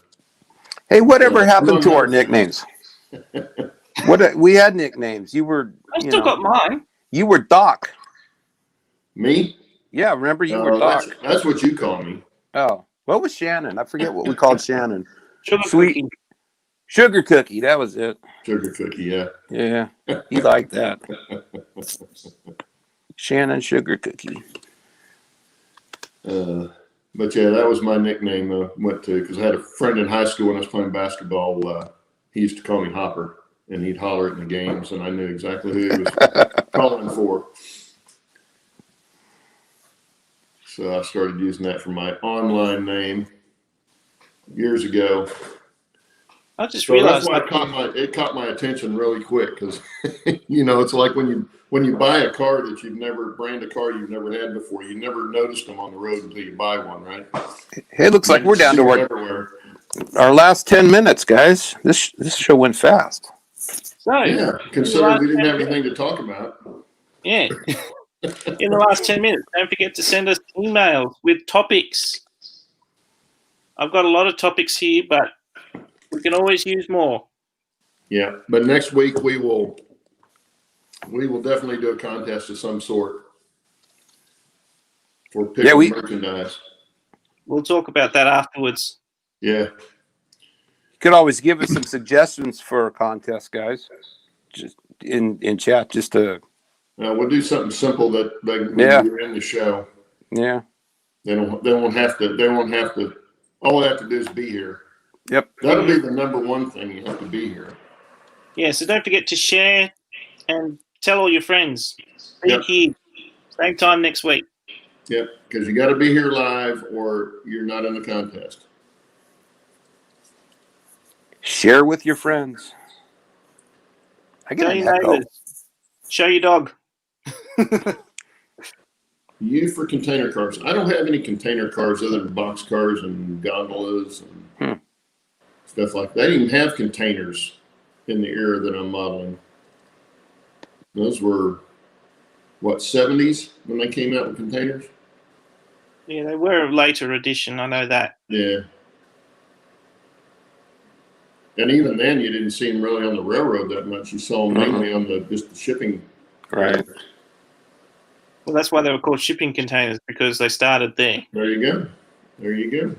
Hey, whatever happened to our nicknames? We had nicknames. You were. I still got mine. You were Doc. Me? Yeah, remember you were Doc. That's what you call me. Oh, what was Shannon? I forget what we called Shannon. Sugar Cookie. That was it. Sugar Cookie, yeah. Yeah, he liked that. Shannon Sugar Cookie. But yeah, that was my nickname. Went to because I had a friend in high school when I was playing basketball. He used to call me Hopper, and he'd holler it in the games, and I knew exactly who he was calling for. So I started using that for my online name years ago. I just realized that's why it caught my attention really quick because it's like when you buy a car that you've never had before, you never noticed them on the road until you buy one, right? It looks like we're down to our last 10 minutes, guys. This show went fast. So yeah, considering we didn't have anything to talk about. Yeah. In the last 10 minutes, don't forget to send us emails with topics. I've got a lot of topics here, but we can always use more. Yeah, but next week we will definitely do a contest of some sort for picking merchandise. We'll talk about that afterwards. Yeah. You could always give us some suggestions for a contest, guys. Just in chat, just to. We'll do something simple that they can do in the show. Yeah. They won't have to. All they have to do is be here. Yep. That'll be the number one thing. You have to be here. Yeah. So don't forget to share and tell all your friends. Be here. Same time next week. Yep. Because you got to be here live, or you're not in the contest. Share with your friends. Tell your neighbors. Show your dog. You for container cars. I don't have any container cars other than box cars and gondolas and stuff like that. They didn't even have containers in the era that I'm modeling. Those were, 70s when they came out with containers? Yeah, they were a later edition. I know that. Yeah. And even then, you didn't see them really on the railroad that much. You saw them mainly on just the shipping. Right. Well, that's why they were called shipping containers, because they started there. There you go.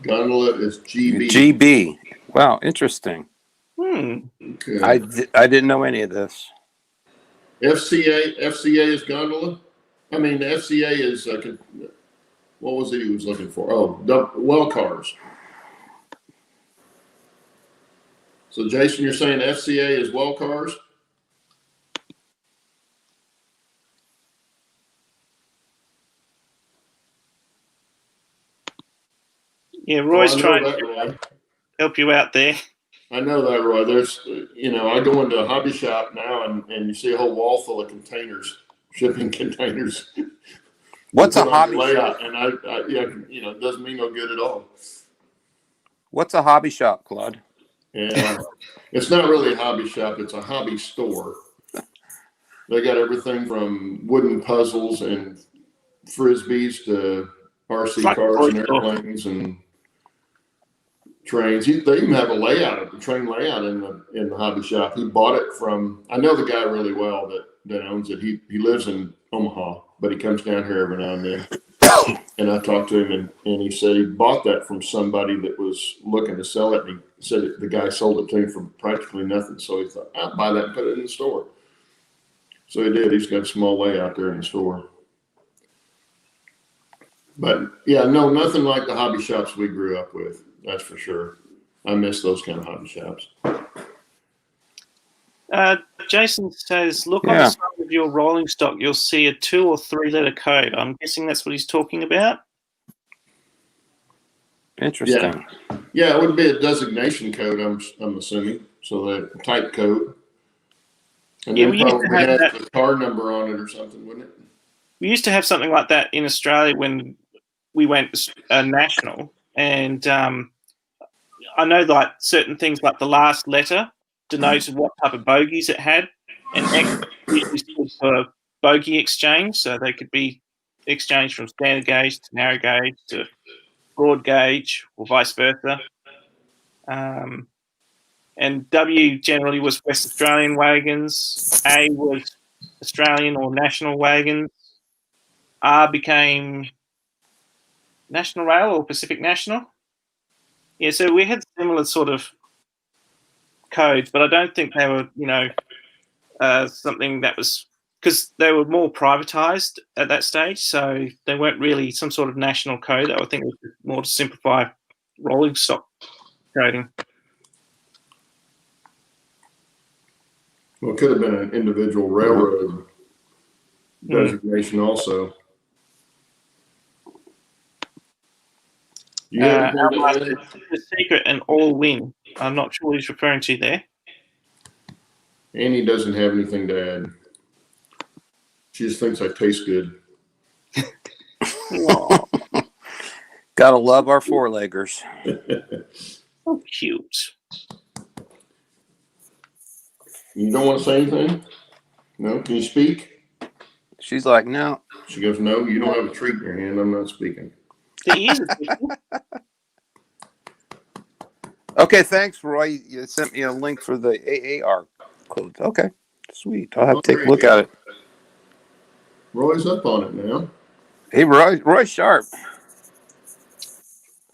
Gondola is GB. GB. Wow, interesting. Okay. I didn't know any of this. FCA is gondola. I mean, the FCA is what was it he was looking for? Oh, well cars. So, Jason, you're saying FCA is well cars? Yeah, Roy's trying to help you out there. I know that, Roy. There's, I go into a hobby shop now and you see a whole wall full of containers, shipping containers. What's a hobby shop? And it doesn't mean no good at all. What's a hobby shop, Claude? Yeah, it's not really a hobby shop. It's a hobby store. They got everything from wooden puzzles and frisbees to RC cars and airplanes and trains. They even have a train layout in the hobby shop. He bought it from. I know the guy really well that owns it. He lives in Omaha, but he comes down here every now and then. And I talked to him, and he said he bought that from somebody that was looking to sell it. And he said the guy sold it to him for practically nothing. So he thought, I'll buy that and put it in the store. So he did. He's got a small layout there in the store. But yeah, no, nothing like the hobby shops we grew up with. That's for sure. I miss those kind of hobby shops. Jason says, look on the side of your rolling stock, you'll see a 2 or 3 letter code. I'm guessing that's what he's talking about. Interesting. Yeah, it would be a designation code, I'm assuming. So that type code. And then probably has the car number on it or something, wouldn't it? We used to have something like that in Australia when we went national. And I know like certain things like the last letter denoted what type of bogies it had, and X stood for bogey exchange, so they could be exchanged from standard gauge to narrow gauge to broad gauge or vice versa. And W generally was West Australian wagons, A was Australian or national wagons, R became National Rail or Pacific National. Yeah, so we had similar sort of codes, but I don't think they were, something that was, because they were more privatized at that stage, so they weren't really some sort of national code. I think it was more to simplify rolling stock coding. Well, it could have been an individual railroad designation also. The secret and all win. I'm not sure what he's referring to there. Annie doesn't have anything to add. She just thinks I taste good. Gotta love our four-leggers. So cute. You don't want to say anything? No? Can you speak? She's like, no. She goes, no, you don't have a treat in your hand. I'm not speaking. Okay, thanks, Roy. You sent me a link for the AAR code. Okay, sweet. I'll have to take a look at it. Roy's up on it now. Hey, Roy Sharp.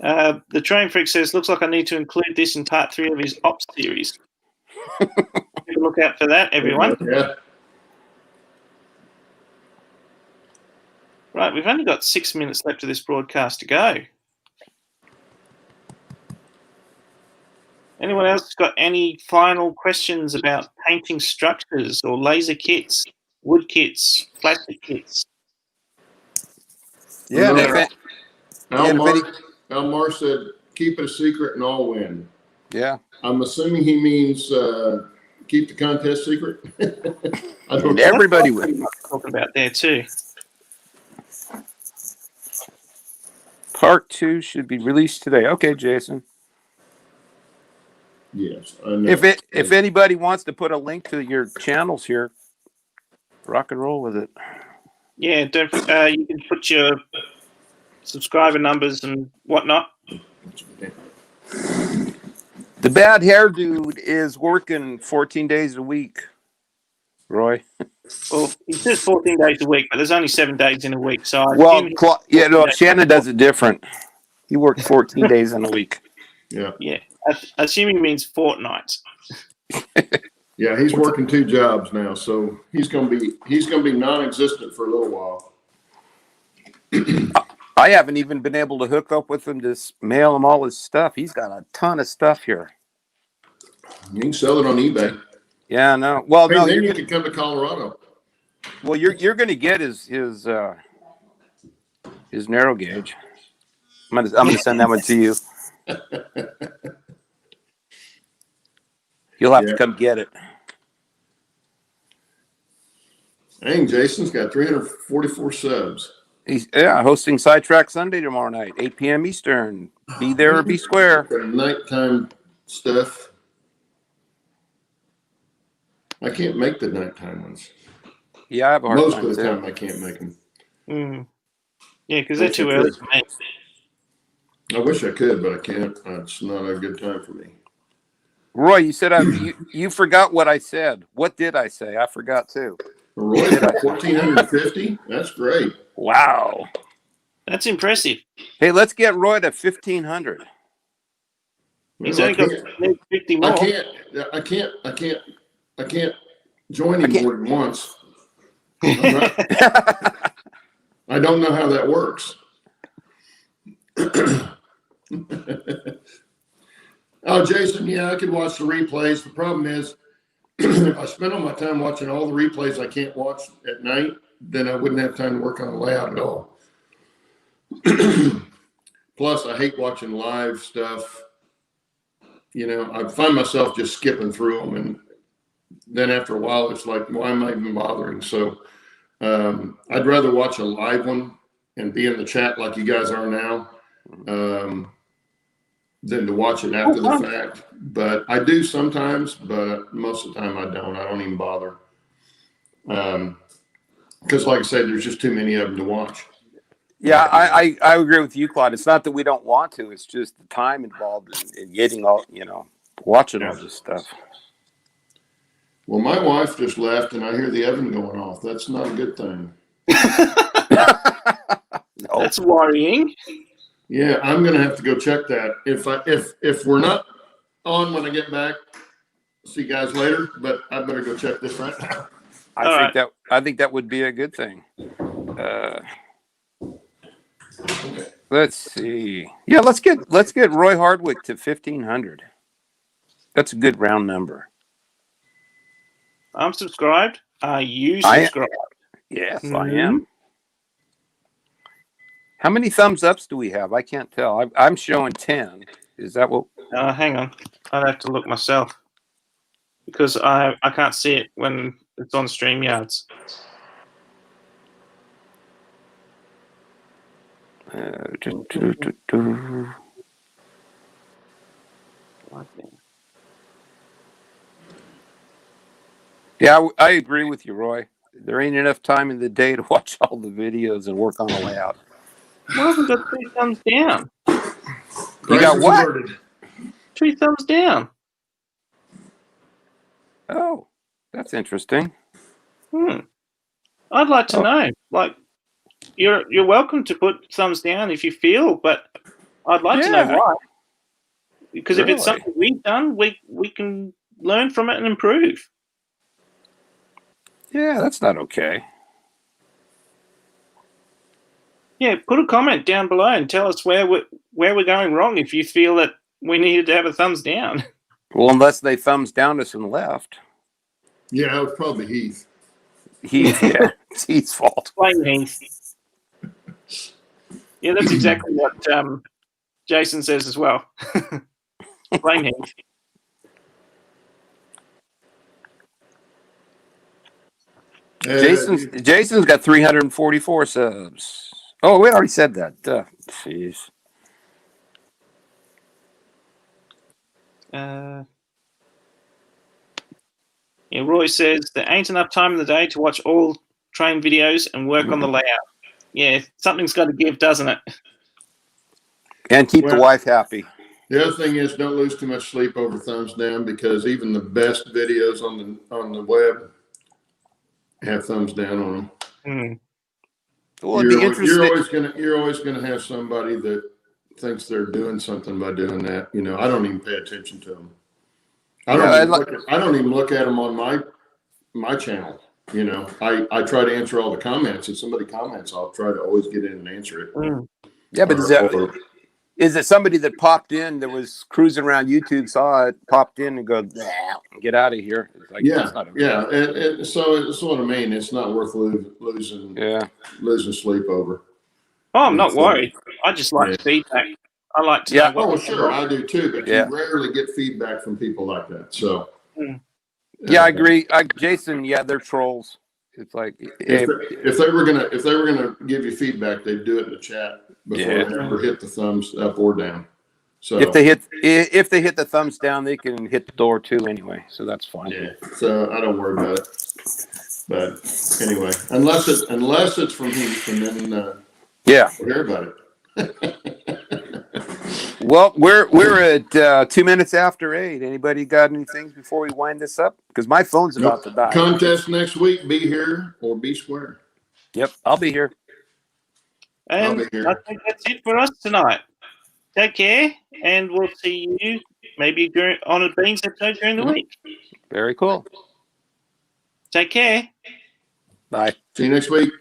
The Train Freak says, looks like I need to include this in part 3 of his Ops series. Look out for that, everyone. Yeah. Right, we've only got 6 minutes left of this broadcast to go. Anyone else got any final questions about painting structures or laser kits, wood kits, plastic kits? Yeah. Almar said, keep it a secret and all win. Yeah. I'm assuming he means keep the contest secret. Everybody would talk about there too. Part 2 should be released today. Okay, Jason. Yes, I know. If anybody wants to put a link to your channels here, rock and roll with it. Yeah, don't. You can put your subscriber numbers and whatnot. The bad hair dude is working 14 days a week. Roy. Well, he says 14 days a week, but there's only 7 days in a week. So Shannon does it different. He worked 14 days in a week. Yeah. Yeah. Assuming means fortnight. Yeah, he's working 2 jobs now, so he's gonna be non-existent for a little while. I haven't even been able to hook up with him to mail him all his stuff. He's got a ton of stuff here. You can sell it on eBay. Yeah, no. Well, no, then you can come to Colorado. Well, you're going to get his narrow gauge. I'm going to send that one to you. You'll have to come get it. Dang, Jason's got 344 subs. He's hosting Sidetrack Sunday tomorrow night, 8 p.m. Eastern. Be there or be square. Nighttime stuff. I can't make the nighttime ones. Yeah, I have a hard Most time of the too. time I can't make them. Yeah, because they're too early for me. I wish I could, but I can't. It's not a good time for me. Roy, you said you forgot what I said. What did I say? I forgot too. Roy, 1,450? That's great. Wow. That's impressive. Hey, let's get Roy to 1,500. He's Well, only got 50 more. I can't join him more than once. I don't know how that works. Oh, Jason, yeah, I could watch the replays. The problem is, if I spend all my time watching all the replays I can't watch at night, then I wouldn't have time to work on the layout at all. Plus, I hate watching live stuff. You know, I find myself just skipping through them, and then after a while, it's like, why am I even bothering? So I'd rather watch a live one and be in the chat like you guys are now than to watch it after the fact. But I do sometimes, but most of the time I don't. I don't even bother. Because like I said, there's just too many of them to watch. Yeah, I agree with you, Claude. It's not that we don't want to. It's just the time involved in getting all, watching all this stuff. Well, my wife just left and I hear the oven going off. That's not a good thing. No. That's worrying. Yeah, I'm going to have to go check that. If we're not on when I get back, see you guys later, but I better go check this right now. I think that would be a good thing. Let's see. Yeah, let's get Roy Hardwick to 1,500. That's a good round number. I'm subscribed. Are you subscribed? Yes, I am. How many thumbs ups do we have? I can't tell. I'm showing 10. Is that what? Hang on. I'd have to look myself because I can't see it when it's on StreamYards. Yeah, I agree with you, Roy. There ain't enough time in the day to watch all the videos and work on the layout. Why haven't got 3 thumbs down? You got what? 3 thumbs down. Oh, that's interesting. I'd like to know. Like, you're welcome to put thumbs down if you feel, but I'd like to know why. Because if it's something we've done, we can learn from it and improve. Yeah, that's not okay. Yeah, put a comment down below and tell us where we're going wrong if you feel that we needed to have a thumbs down. Well, unless they thumbs down us and left. Yeah, it was probably Heath. Yeah, it's Heath's fault. Blame Heath. Yeah, that's exactly what Jason says as well. Blame Heath. Jason's got 344 subs. Oh, we already said that. Jeez. Yeah, Roy says there ain't enough time in the day to watch all train videos and work on the layout. Yeah, something's got to give, doesn't it? And keep the wife happy. The other thing is, don't lose too much sleep over thumbs down, because even the best videos on the web have thumbs down on them. Well, you're always gonna have somebody that thinks they're doing something by doing that. I don't even pay attention to them. I don't even look at them on my channel. I try to answer all the comments. If somebody comments, I'll try to always get in and answer it. Yeah, but is it somebody that popped in that was cruising around YouTube, saw it, popped in, and go, get out of here? It's like, And so it's what I mean. It's not worth losing sleep over. Oh, I'm not worried. I just like feedback. I like to know what. Oh, sure, I do too. But you rarely get feedback from people like that. So. Yeah, I agree. Jason, they're trolls. It's like if they were gonna give you feedback, they'd do it in the chat before they ever hit the thumbs up or down. So if they hit the thumbs down, they can hit the door too anyway. So that's fine. Yeah. So I don't worry about it. But anyway, unless it's from Heath, and then we'll hear about it. Well, we're at 2 minutes after 8. Anybody got anything before we wind this up? Because my phone's about to die. Contest next week. Be here or be square. Yep, I'll be here. I'll And be here. I think that's it for us tonight. Take care, and we'll see you maybe on a Beans episode during the week. Very cool. Take care. Bye. See you next week.